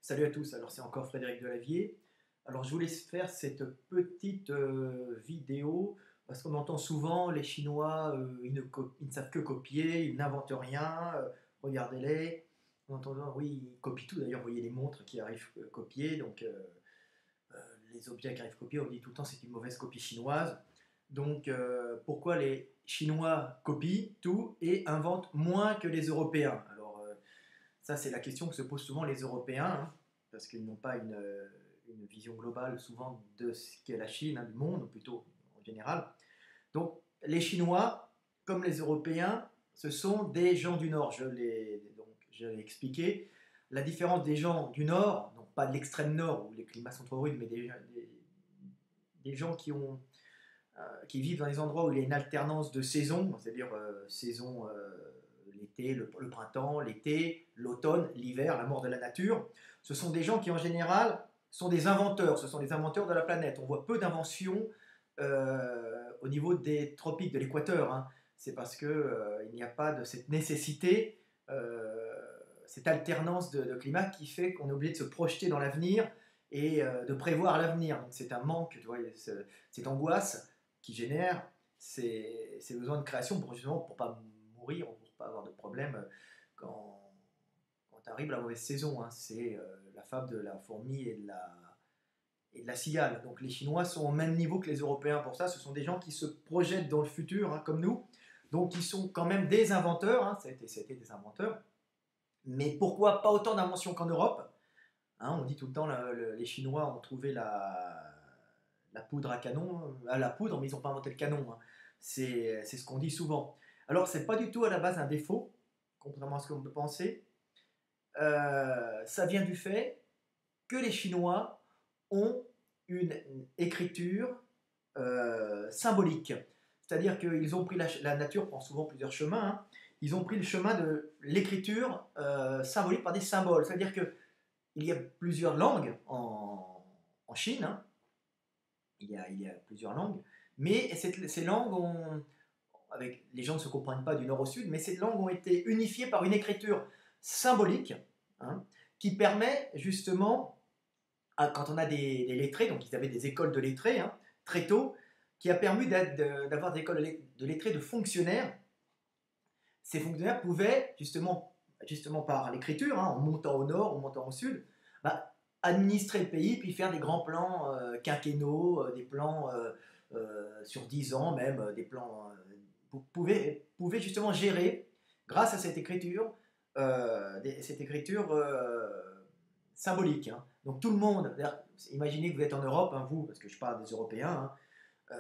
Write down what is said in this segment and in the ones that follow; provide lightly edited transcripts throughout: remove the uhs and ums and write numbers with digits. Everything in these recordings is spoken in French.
Salut à tous, alors c'est encore Frédéric Delavier. Alors je voulais faire cette petite vidéo parce qu'on entend souvent les Chinois, ils ne savent que copier, ils n'inventent rien, regardez-les. On entend, oui, ils copient tout, d'ailleurs vous voyez les montres qui arrivent copier, donc les objets qui arrivent copier, on dit tout le temps c'est une mauvaise copie chinoise. Donc pourquoi les Chinois copient tout et inventent moins que les Européens? Alors ça, c'est la question que se posent souvent les Européens, hein, parce qu'ils n'ont pas une vision globale souvent de ce qu'est la Chine, hein, du monde, ou plutôt en général. Donc, les Chinois, comme les Européens, ce sont des gens du Nord. Je l'ai expliqué. La différence des gens du Nord, donc pas de l'extrême Nord où les climats sont trop rudes, mais des gens qui vivent dans des endroits où il y a une alternance de saisons, c'est-à-dire saison l'été, le printemps, l'été, l'automne, l'hiver, la mort de la nature. Ce sont des gens qui en général sont des inventeurs, ce sont des inventeurs de la planète. On voit peu d'inventions au niveau des tropiques, de l'équateur. Hein. C'est parce qu'il n'y a pas de cette nécessité, cette alternance de climat qui fait qu'on est obligé de se projeter dans l'avenir et de prévoir l'avenir. Donc c'est un manque, tu vois, cette angoisse qui génère ces besoins de création pour justement pour pas mourir, pour pas avoir de problème quand arrive la mauvaise saison. Hein. C'est la fable de la fourmi et de la cigale. Donc les Chinois sont au même niveau que les Européens pour ça. Ce sont des gens qui se projettent dans le futur, hein, comme nous. Donc ils sont quand même des inventeurs. Hein. Ça a été des inventeurs. Mais pourquoi pas autant d'inventions qu'en Europe? Hein, on dit tout le temps les Chinois ont trouvé la poudre à canon, à la poudre, mais ils n'ont pas inventé le canon. Hein. C'est ce qu'on dit souvent. Alors, c'est pas du tout à la base un défaut, contrairement à ce qu'on peut penser. Ça vient du fait que les Chinois ont une écriture symbolique. C'est-à-dire qu'ils ont pris la nature prend souvent plusieurs chemins. Hein. Ils ont pris le chemin de l'écriture symbolique par des symboles. C'est-à-dire qu'il y a plusieurs langues en Chine. Hein. Il y a plusieurs langues. Mais ces langues avec les gens ne se comprennent pas du nord au sud, mais ces langues ont été unifiées par une écriture symbolique, hein, qui permet justement, quand on a des lettrés, donc ils avaient des écoles de lettrés, hein, très tôt, qui a permis d'avoir des écoles de lettrés de fonctionnaires. Ces fonctionnaires pouvaient, justement par l'écriture, hein, en montant au nord, en montant au sud, bah, administrer le pays, puis faire des grands plans quinquennaux, des plans sur 10 ans même, des plans... vous pouvez justement gérer, grâce à cette écriture symbolique. Hein. Donc tout le monde, imaginez que vous êtes en Europe, hein, vous, parce que je parle des Européens, hein,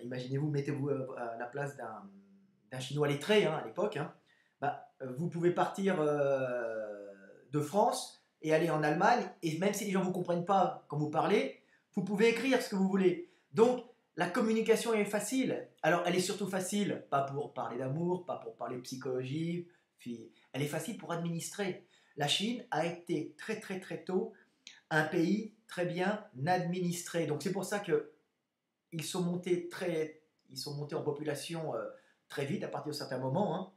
imaginez-vous, mettez-vous à la place d'un Chinois lettré hein, à l'époque, hein, bah, vous pouvez partir de France et aller en Allemagne, et même si les gens ne vous comprennent pas quand vous parlez, vous pouvez écrire ce que vous voulez. Donc, la communication est facile. Alors, elle est surtout facile, pas pour parler d'amour, pas pour parler de psychologie, puis elle est facile pour administrer. La Chine a été très très très tôt un pays très bien administré. Donc, c'est pour ça que ils sont montés en population très vite à partir de certains moments. Hein.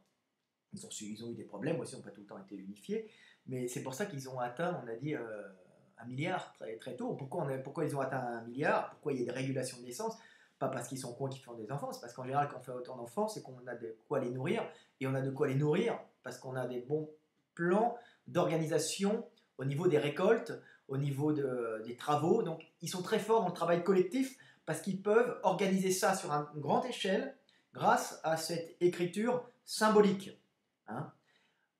Ils ont eu des problèmes aussi, ils n'ont pas tout le temps été unifiés. Mais c'est pour ça qu'ils ont atteint, on a dit, 1 milliard très, très tôt. Pourquoi ils ont atteint 1 milliard? Pourquoi il y a des régulations de naissance? Pas parce qu'ils sont cons qui font des enfants, c'est parce qu'en général, quand on fait autant d'enfants, c'est qu'on a de quoi les nourrir. Et on a de quoi les nourrir parce qu'on a des bons plans d'organisation au niveau des récoltes, au niveau des travaux. Donc, ils sont très forts dans le travail collectif parce qu'ils peuvent organiser ça sur une grande échelle grâce à cette écriture symbolique. Hein.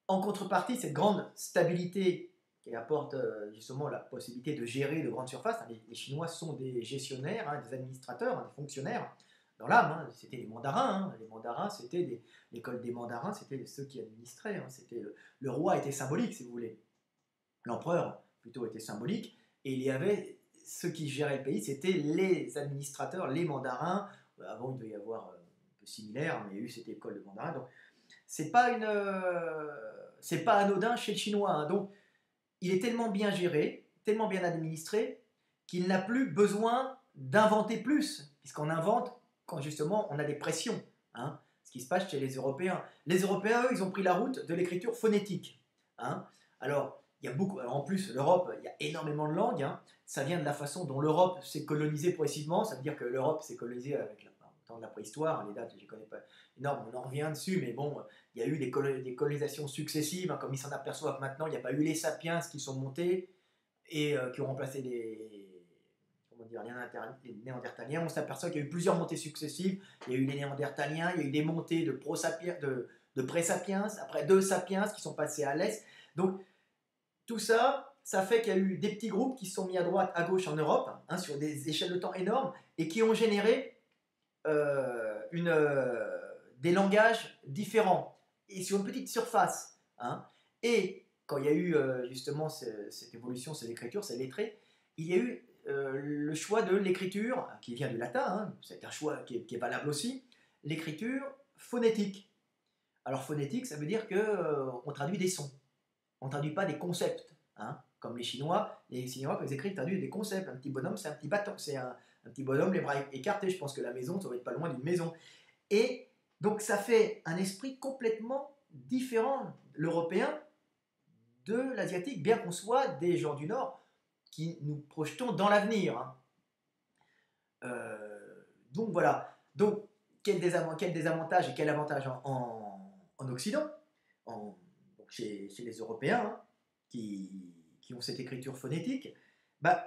En contrepartie, cette grande stabilité qui apporte justement la possibilité de gérer de grandes surfaces, hein, les Chinois sont des gestionnaires, hein, des administrateurs, hein, des fonctionnaires dans l'âme. Hein, c'était les mandarins. Hein, les mandarins, l'école des mandarins, c'était ceux qui administraient. Hein, le roi était symbolique, si vous voulez. L'empereur, plutôt, était symbolique. Et il y avait ceux qui géraient le pays, c'était les administrateurs, les mandarins. Avant, il devait y avoir un peu similaire, mais il y a eu cette école de mandarins. Donc, c'est pas anodin chez le Chinois. Hein. Donc, il est tellement bien géré, tellement bien administré, qu'il n'a plus besoin d'inventer plus, puisqu'on invente quand justement on a des pressions. Hein. Ce qui se passe chez les Européens. Les Européens, eux, ils ont pris la route de l'écriture phonétique. Hein. Alors, il y a beaucoup. Alors en plus, l'Europe, il y a énormément de langues, hein. Ça vient de la façon dont l'Europe s'est colonisée progressivement. Ça veut dire que l'Europe s'est colonisée avec le temps de la préhistoire. Les dates, je ne les connais pas énormes, on en revient dessus, mais bon, il y a eu des colonisations successives, hein, comme ils s'en aperçoivent maintenant. Il n'y a pas eu les sapiens qui sont montés et qui ont remplacé comment dire, les néandertaliens. On s'aperçoit qu'il y a eu plusieurs montées successives. Il y a eu les néandertaliens, il y a eu des montées de pré-sapiens, après deux sapiens qui sont passés à l'est. Donc tout ça, ça fait qu'il y a eu des petits groupes qui se sont mis à droite, à gauche en Europe, hein, sur des échelles de temps énormes, et qui ont généré des langages différents, et sur une petite surface. Hein. Et quand il y a eu justement cette évolution, cette écriture, ces lettrés, il y a eu le choix de l'écriture, qui vient du latin, hein, c'est un choix qui est valable aussi, l'écriture phonétique. Alors phonétique, ça veut dire qu'on traduit des sons. On ne traduit pas des concepts, hein, comme les Chinois. Les Chinois, quand ils écrivent, traduisent des concepts. Un petit bonhomme, c'est un petit bâton. C'est un petit bonhomme, les bras écartés. Je pense que la maison, ça va être pas loin d'une maison. Et donc, ça fait un esprit complètement différent, l'européen, de l'asiatique, bien qu'on soit des gens du Nord qui nous projetons dans l'avenir. Hein. Donc, voilà. Donc, quel désavantage et quel avantage en Occident, chez les Européens, hein, qui ont cette écriture phonétique, bah,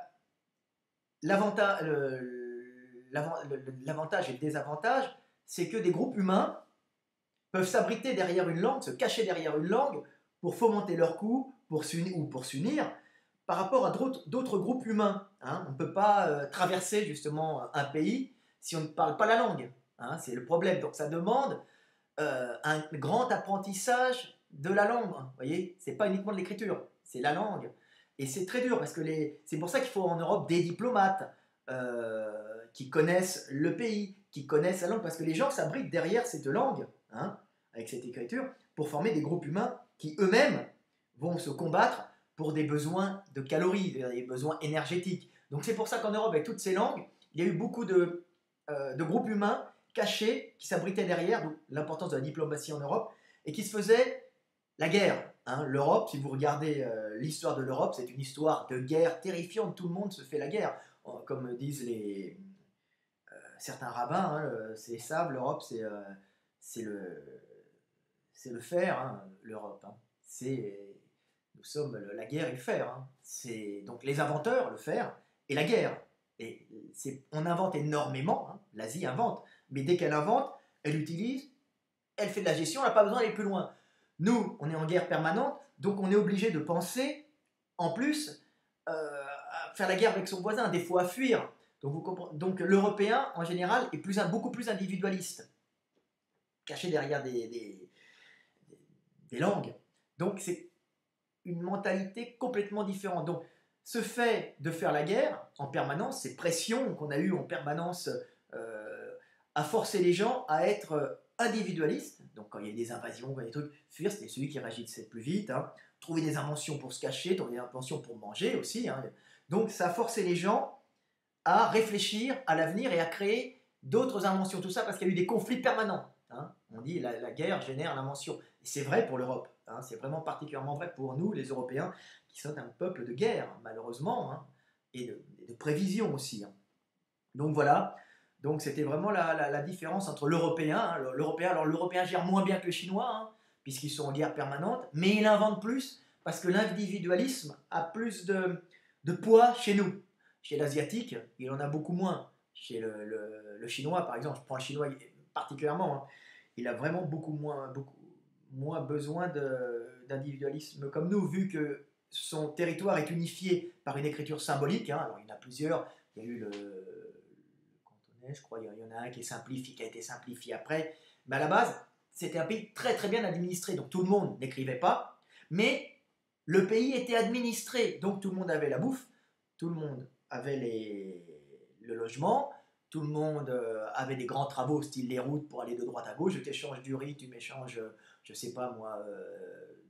l'avantage et le désavantage, c'est que des groupes humains peuvent s'abriter derrière une langue, se cacher derrière une langue pour fomenter leur coup, pour s'unir par rapport à d'autres groupes humains. Hein. On ne peut pas traverser justement un pays si on ne parle pas la langue. Hein, c'est le problème. Donc ça demande un grand apprentissage de la langue. Vous voyez, c'est pas uniquement de l'écriture, c'est la langue. Et c'est très dur parce que c'est pour ça qu'il faut en Europe des diplomates qui connaissent le pays, qui connaissent la langue, parce que les gens s'abritent derrière cette langue, hein, avec cette écriture, pour former des groupes humains qui eux-mêmes vont se combattre pour des besoins de calories, des besoins énergétiques. Donc c'est pour ça qu'en Europe, avec toutes ces langues, il y a eu beaucoup de groupes humains cachés qui s'abritaient derrière, donc l'importance de la diplomatie en Europe, et qui se faisaient la guerre. Hein. L'Europe, si vous regardez l'histoire de l'Europe, c'est une histoire de guerre terrifiante, tout le monde se fait la guerre. Comme disent certains rabbins, hein, c'est les sables, l'Europe, c'est le fer, hein, l'Europe. Hein. Nous sommes la guerre et le fer. Hein. C'est donc les inventeurs, le fer, et la guerre. Et on invente énormément, hein. L'Asie invente, mais dès qu'elle invente, elle utilise, elle fait de la gestion, elle n'a pas besoin d'aller plus loin. Nous, on est en guerre permanente, donc on est obligé de penser, en plus, à faire la guerre avec son voisin, des fois à fuir. Donc l'Européen, en général, est beaucoup plus individualiste, caché derrière des langues. Donc c'est une mentalité complètement différente. Donc ce fait de faire la guerre en permanence, ces pressions qu'on a eues en permanence, a forcé les gens à être individualistes. Donc quand il y a des invasions, quand il y a des trucs, fuir, c'était celui qui réagissait le plus vite. Hein. Trouver des inventions pour se cacher, trouver des inventions pour manger aussi. Hein. Donc ça a forcé les gens à réfléchir à l'avenir et à créer d'autres inventions. Tout ça parce qu'il y a eu des conflits permanents. Hein. On dit la guerre génère l'invention. Et c'est vrai pour l'Europe. Hein. C'est vraiment particulièrement vrai pour nous, les Européens, qui sont un peuple de guerre, malheureusement, hein, et de prévision aussi. Hein. Donc voilà. Donc c'était vraiment la différence entre l'Européen. Hein. L'Européen gère moins bien que le Chinois, hein, puisqu'ils sont en guerre permanente, mais il invente plus parce que l'individualisme a plus de poids chez nous. Chez l'Asiatique, il en a beaucoup moins. Chez le Chinois, par exemple, je prends le Chinois particulièrement, hein, il a vraiment beaucoup moins besoin d'individualisme comme nous, vu que son territoire est unifié par une écriture symbolique. Hein. Alors il y en a plusieurs. Il y a eu le cantonais, je crois, il y en a un qui a été simplifié après. Mais à la base, c'était un pays très très bien administré, donc tout le monde n'écrivait pas, mais le pays était administré, donc tout le monde avait la bouffe, tout le monde avait le logement, tout le monde avait des grands travaux, style les routes pour aller de droite à gauche. Je t'échange du riz, tu m'échanges, je sais pas moi,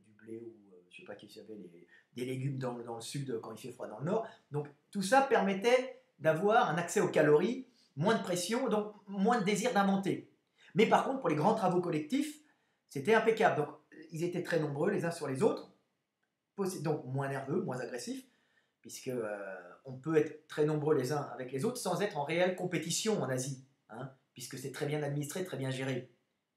du blé ou je sais pas qui avait des légumes dans le sud quand il fait froid dans le nord. Donc tout ça permettait d'avoir un accès aux calories, moins de pression, donc moins de désir d'inventer. Mais par contre, pour les grands travaux collectifs, c'était impeccable. Donc ils étaient très nombreux les uns sur les autres. donc moins nerveux, moins agressif, puisque on peut être très nombreux les uns avec les autres sans être en réelle compétition en Asie, hein, puisque c'est très bien administré, très bien géré.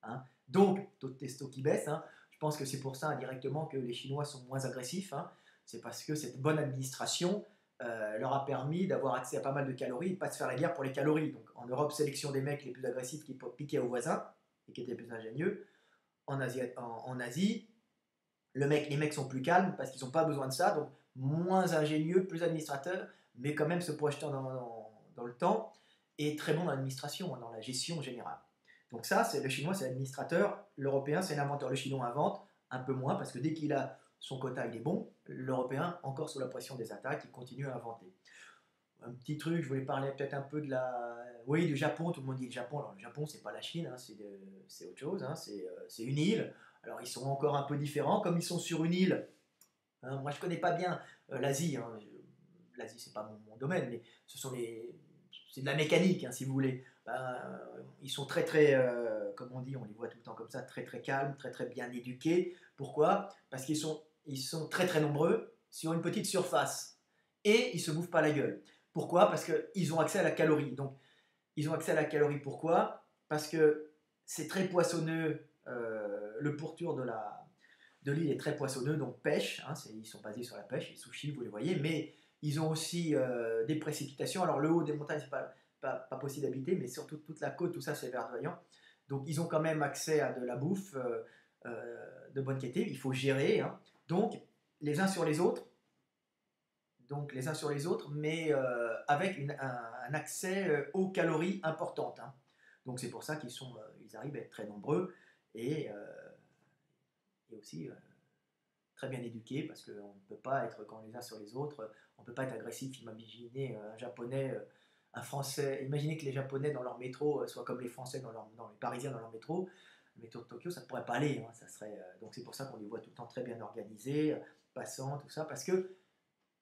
Hein. Donc, taux de testo qui baisse, hein, je pense que c'est pour ça indirectement que les Chinois sont moins agressifs, hein, c'est parce que cette bonne administration leur a permis d'avoir accès à pas mal de calories et de ne pas se faire la guerre pour les calories. Donc en Europe, sélection des mecs les plus agressifs qui piquaient aux voisins et qui étaient les plus ingénieux. En Asie, les mecs sont plus calmes parce qu'ils n'ont pas besoin de ça, donc moins ingénieux, plus administrateurs, mais quand même se projetant dans le temps et très bon dans l'administration, dans la gestion générale. Donc ça, c'est le chinois, c'est l'administrateur, l'européen, c'est l'inventeur. Le chinois invente un peu moins parce que dès qu'il a son quota, il est bon. L'européen, encore sous la pression des attaques, il continue à inventer. Un petit truc, je voulais parler peut-être un peu oui, du Japon. Tout le monde dit le Japon. Alors le Japon, c'est pas la Chine, hein, c'est autre chose. Hein, c'est une île. Alors ils sont encore un peu différents, comme ils sont sur une île. Hein, moi, je connais pas bien l'Asie. Hein, l'Asie, c'est pas mon domaine, mais c'est de la mécanique, hein, si vous voulez. Ils sont très très, comme on dit, on les voit tout le temps comme ça, très très calmes, très très bien éduqués. Pourquoi? Parce ils sont très très nombreux sur une petite surface et ils se bouffent pas la gueule. Pourquoi? Parce qu'ils ont accès à la calorie. Donc, ils ont accès à la calorie. Pourquoi? Parce que c'est très poissonneux. Le pourtour de l'île est très poissonneux, donc pêche. Hein, ils sont basés sur la pêche, les sushis, vous les voyez. Mais ils ont aussi des précipitations. Alors, le haut des montagnes, c'est pas possible d'habiter, mais surtout toute la côte, tout ça, c'est verdoyant. Donc, ils ont quand même accès à de la bouffe de bonne qualité. Il faut gérer. Hein. Donc, les uns sur les autres, mais avec un accès aux calories importantes. Hein. Donc c'est pour ça ils arrivent à être très nombreux et aussi très bien éduqués, parce qu'on ne peut pas être quand les uns sur les autres, on ne peut pas être agressif. Imaginez un Japonais, un Français, imaginez que les Japonais dans leur métro soient comme les Français dans les Parisiens dans leur métro. Le métro de Tokyo, ça ne pourrait pas aller. Hein. Ça serait, donc c'est pour ça qu'on les voit tout le temps très bien organisés, passants, tout ça, parce que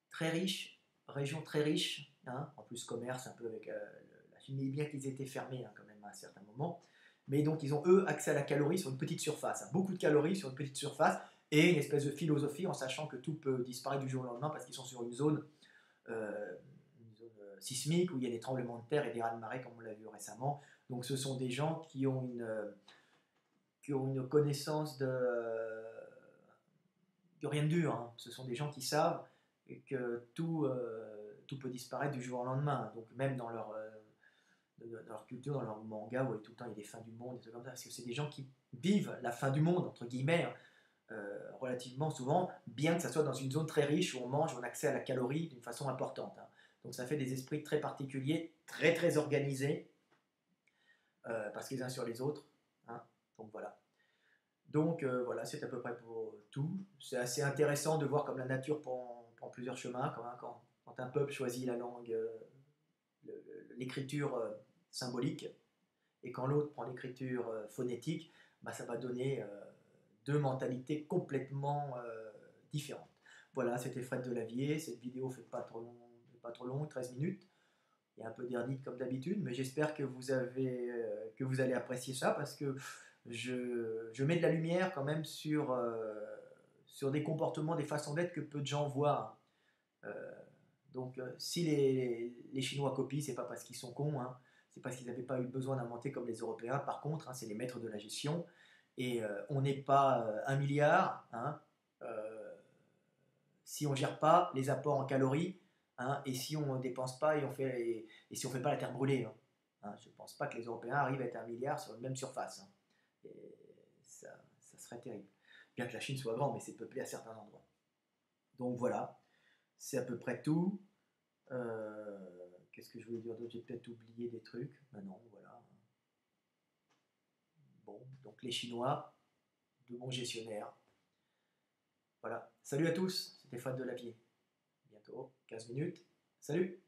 très riche, région très riche, hein, en plus commerce un peu avec la Chine, mais bien qu'ils étaient fermés hein, quand même à un certain moment. Mais donc ils ont eux accès à la calorie sur une petite surface, hein, beaucoup de calories sur une petite surface, et une espèce de philosophie en sachant que tout peut disparaître du jour au lendemain parce qu'ils sont sur une zone sismique où il y a des tremblements de terre et des raz-de-marée comme on l'a vu récemment. Donc ce sont des gens qui ont une connaissance de rien de dur. Hein. Ce sont des gens qui savent et que tout peut disparaître du jour au lendemain. Donc même dans leur culture, dans leur manga, où tout le temps il y a des fins du monde, des trucs comme ça, parce que c'est des gens qui vivent la fin du monde, entre guillemets, relativement souvent, bien que ça soit dans une zone très riche où on mange, on a accès à la calorie d'une façon importante. Hein. Donc ça fait des esprits très particuliers, très très organisés, parce qu'ils uns sur les autres. Hein. Donc voilà. Donc voilà, c'est à peu près pour tout. C'est assez intéressant de voir comme la nature prend plusieurs chemins. Quand un peuple choisit la langue, l'écriture symbolique, et quand l'autre prend l'écriture phonétique, bah, ça va donner deux mentalités complètement différentes. Voilà, c'était Fred Delavier. Cette vidéo fait pas trop long, 13 minutes. Il y a un peu d'ernite comme d'habitude, mais j'espère que que vous allez apprécier ça parce que je mets de la lumière quand même sur des comportements, des façons d'être que peu de gens voient. Donc si les Chinois copient, c'est pas parce qu'ils sont cons, hein, c'est parce qu'ils n'avaient pas eu besoin d'inventer comme les Européens. Par contre, hein, c'est les maîtres de la gestion et on n'est pas 1 milliard. Hein, si on ne gère pas les apports en calories, hein, et si on ne dépense pas et si on ne fait pas la terre brûlée. Hein. Hein, je ne pense pas que les Européens arrivent à être 1 milliard sur une même surface. Hein. Et ça serait terrible. Bien que la Chine soit grande, mais c'est peuplé à certains endroits. Donc voilà, c'est à peu près tout. Qu'est-ce que je voulais dire d'autre? J'ai peut-être oublié des trucs. Ben non, voilà. Bon, donc les Chinois, de bons gestionnaires. Voilà. Salut à tous, c'était Fred Delavier. Bientôt, 15 minutes. Salut!